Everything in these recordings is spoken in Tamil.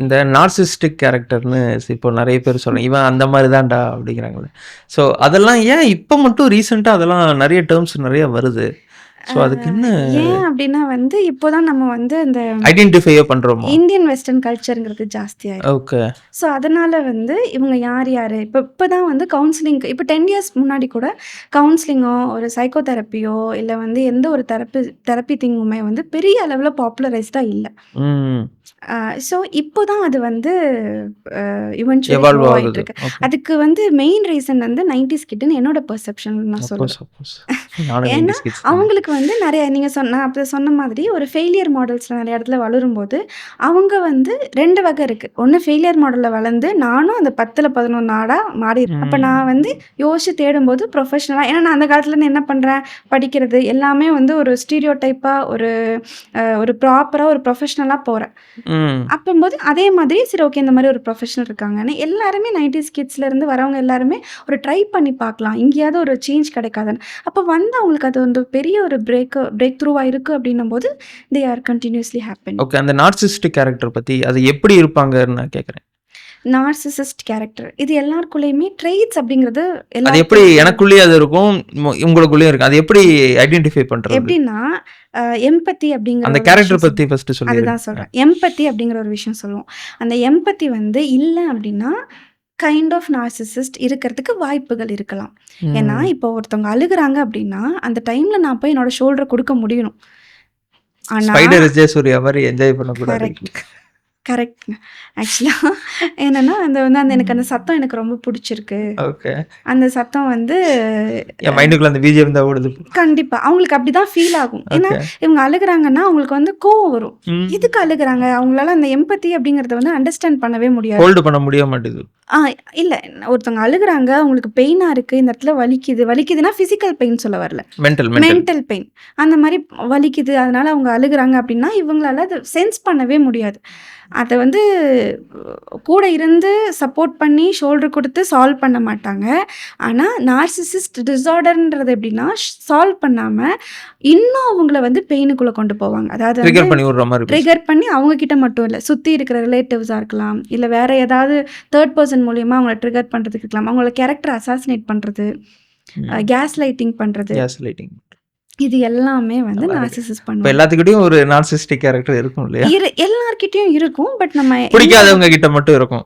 இந்த நார்சிஸ்டிக் கேரக்டர்னு இப்போ நெறைய பேர் சொல்றாங்க. இவன் அந்த மாரி தான்டா அப்படிங்கிறாங்கல்ல. ஸோ அதெல்லாம் ஏன் இப்ப மட்டும் ரீசென்ட்டா அதெல்லாம் நெறைய டெர்ம்ஸ் நெறைய வருது. ஸோ அதுக்கு என்ன ஏன் அப்படின்னா வந்து இப்போதான் நம்ம வந்து இந்த ஐடென்டிஃபையே பண்றோமா? இந்தியன் வெஸ்டர்ன் கல்ச்சருங்கிறது ஜாஸ்தியாயிருக்கு. ஓகே. ஸோ அதனால வந்து இவங்க யார் யார் இப்போ தான் வந்து கவுன்சிலிங்க்கு இப்போ 10 இயர்ஸ் முன்னாடி கூட கவுன்சிலிங்கோ ஒரு சைக்கோ தெரப்பியோ இல்லை வந்து எந்த ஒரு தெரப்பி திங்குமே வந்து பெரிய அளவில் பாப்புலரைஸ்டாக இல்லை. ம். ஸோ இப்போ தான் அது வந்து இவென்ச்சுவலி எவால்வ் க்ரோ ஆகுது. ஆயிட்டு இருக்கு. ஓகே. அதுக்கு வந்து மெயின் ரீசன் வந்து 90s கிட்னு என்னோட பெர்செப்ஷன் நான் சொல்லுவேன். சப்போஸ் நானும் ஏன்னா 90s கிட்ஸ் தான். அவங்களுக்கு வந்து நிறைய நீங்கள் அப்போ சொன்ன மாதிரி ஒரு ஃபெயிலியர் மாடல்ஸில் நிறைய இடத்துல வளரும்போது அவங்க வந்து 2 வகை இருக்குது. ஒன்று ஃபெயிலியர் மாடலில் வளர்ந்து நானும் அந்த 10ல் 11 நாடாக மாறி அப்போ நான் வந்து யோசிச்சு தேடும்போது ப்ரொஃபஷனலாக ஏன்னா நான் அந்த காலத்தில் என்ன பண்ணுறேன் படிக்கிறது எல்லாமே வந்து ஒரு ஸ்டீரியோ டைப்பாக ஒரு ப்ராப்பராக ஒரு ப்ரொஃபஷனலாக போகிறேன். அப்போம்போது அதே மாதிரி சரி ஓகே இந்த மாதிரி ஒரு ப்ரொஃபஷனல் இருக்காங்கன்னு எல்லாருமே 90s கிட்ஸ்லேருந்து வரவங்க எல்லாருமே ஒரு ட்ரை பண்ணி பார்க்கலாம் எங்கேயாவது ஒரு சேஞ்ச் கிடைக்காதுன்னு. அப்போ வந்து அவங்களுக்கு அது வந்து பெரிய ஒரு பிரேக் த்ரூவாக இருக்குது அப்படின்னும் போது they are continuously happen. Okay. அந்த நார்சிஸ்டிக் கேரக்டர் பத்தி அது எப்படி இருப்பாங்கன்னு நான் கேட்குறேன். நார்சிசிஸ்ட் கேரக்டர் இது எல்லாருக்குள்ளேயுமே ட்ரெய்ட்ஸ் அப்படிங்கிறது அது எப்படி எனக்குள்ளேயே அது இருக்கும் உங்களுக்குள்ளேயும் இருக்கும். அது எப்படி ஐடென்டிஃபை பண்றது? எப்படின்னா எம்பத்தி அப்படிங்கிற அந்த கேரக்டர் பத்தி ஃபர்ஸ்ட் சொல்லுங்க. அதுதான் சொல்கிறேன். எம்பத்தி அப்படிங்கிற ஒரு விஷயம் சொல்லுவோம். அந்த எம்பத்தி வந்து இல்லை அப்படின்னா கைண்ட் ஆஃப் நார்சிசிஸ்ட் இருக்கிறதுக்கு வாய்ப்புகள் இருக்கலாம். ஏன்னா இப்போ ஒருத்தவங்க அழுகுறாங்க அப்படின்னா அந்த டைம்ல நான் போய் என்னோட ஷோல்டர் கொடுக்க முடியணும். ஸ்பைடர் விஜயசூர்யா மாதிரி என்ஜாய் பண்ணக்கூடாது. கரெக்ட்ங்க. ஆக்சுவலாக என்னன்னா அந்த எனக்கு அந்த சத்தம் எனக்கு ரொம்ப பிடிச்சிருக்கு. ஓகே. அந்த சத்தம் வந்து என் மைண்டுக்குள்ள அந்த பிஜிஎம் தான் ஓடுது. கண்டிப்பா அவங்களுக்கு அப்படிதான் ஃபீல் ஆகும். ஏன்னா இவங்க அழுகுறாங்கன்னா அவங்களுக்கு வந்து கோவம் வரும். எதுக்கு அழுகுறாங்க அவங்களால அந்த எம்பத்தி அப்படிங்கறத வந்து அண்டர்ஸ்டாண்ட் பண்ணவே முடியாது. ஹோல்டு பண்ண முடிய மாட்டேங்குது. இல்ல ஒருத்தவங்க அழுகுறாங்க அவங்களுக்கு பெயினா இருக்கு இந்த இடத்துல வலிக்குதுன்னா பிசிக்கல் பெயின் சொல்ல வரல, மென்டல் பெயின் அந்த மாதிரி வலிக்குது அதனால அவங்க அழுகுறாங்க அப்படின்னா இவங்களால அதை சென்ஸ் பண்ணவே முடியாது. அதை வந்து கூட இருந்து சப்போர்ட் பண்ணி ஷோல்டர் கொடுத்து சால்வ் பண்ண மாட்டாங்க. ஆனால் நார்சிசிஸ்ட் டிஸார்டர்ன்றது எப்படின்னா சால்வ் பண்ணாமல் இன்னும் அவங்கள வந்து பெயினுக்குள்ளே கொண்டு போவாங்க. அதாவது ட்ரிகர் பண்ணி அவங்க கிட்ட மட்டும் இல்லை சுற்றி இருக்கிற ரிலேட்டிவ்ஸாக இருக்கலாம் இல்லை வேற ஏதாவது தேர்ட் பர்சன் மூலியமாக அவங்கள ட்ரிகர் பண்ணுறதுக்கு இருக்கலாம். அவங்களோட கேரக்டர் அசாசினேட் பண்ணுறது, கேஸ் லைட்டிங் பண்ணுறது, இது எல்லாமே வந்து நார்சிசிஸ்ட் பண்ணுவாங்க. எல்லாத்துக்கிட்டையும் ஒரு நார்சிஸ்டிக் கேரக்டர் இருக்கும் இல்லையா? எல்லார்கிட்டயும் இருக்கும். பட் நம்ம பிடிக்காதவங்க கிட்ட மட்டும் இருக்கும்.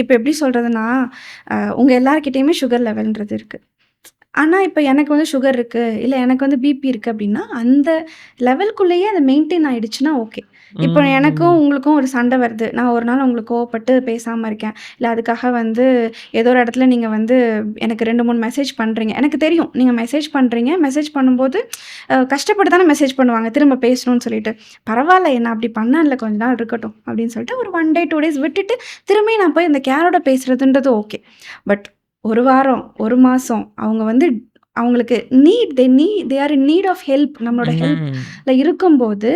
இப்போ எப்படி சொல்றதுன்னா உங்க எல்லார்கிட்டயுமே சுகர் லெவல்ன்றது இருக்கு. ஆனால் இப்போ எனக்கு வந்து சுகர் இருக்குது இல்லை எனக்கு வந்து பிபி இருக்குது அப்படின்னா அந்த லெவல்குள்ளேயே அதை மெயின்டைன் ஆகிடுச்சுன்னா ஓகே. இப்போ எனக்கும் உங்களுக்கும் ஒரு சண்டை வருது, நான் ஒரு நாள் உங்களுக்கு கோவப்பட்டு பேசாமல் இருக்கேன் இல்லை அதுக்காக வந்து ஏதோ ஒரு இடத்துல நீங்கள் வந்து எனக்கு 2-3 மெசேஜ் பண்ணுறீங்க, எனக்கு தெரியும் நீங்கள் மெசேஜ் பண்ணுறீங்க, மெசேஜ் பண்ணும்போது கஷ்டப்பட்டு தானே மெசேஜ் பண்ணுவாங்க திரும்ப பேசணும்னு சொல்லிட்டு, பரவாயில்ல என்ன அப்படி பண்ண இல்லை கொஞ்ச நாள் இருக்கட்டும் அப்படின்னு சொல்லிட்டு ஒரு 1 day 2 days விட்டுட்டு திரும்பி நான் போய் அந்த கேரோட பேசுகிறதுன்றது ஓகே. பட் 1 வாரம் 1 மாதம் அவங்க வந்து அவங்களுக்கு they are in need of help நம்மளோட ஹெல்ப்ல இருக்கும்போது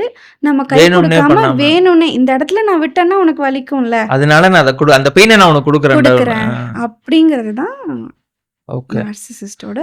நம்ம கை கொடுக்காம வேணும்னே இந்த இடத்துல நான் விட்டேன்னா உனக்கு வலிக்கும்ல அதனால நான் அந்த பெயினை நான் உனக்கு கொடுக்குறேன் அப்படிங்கிறது தான் நார்சிசிஸ்டோட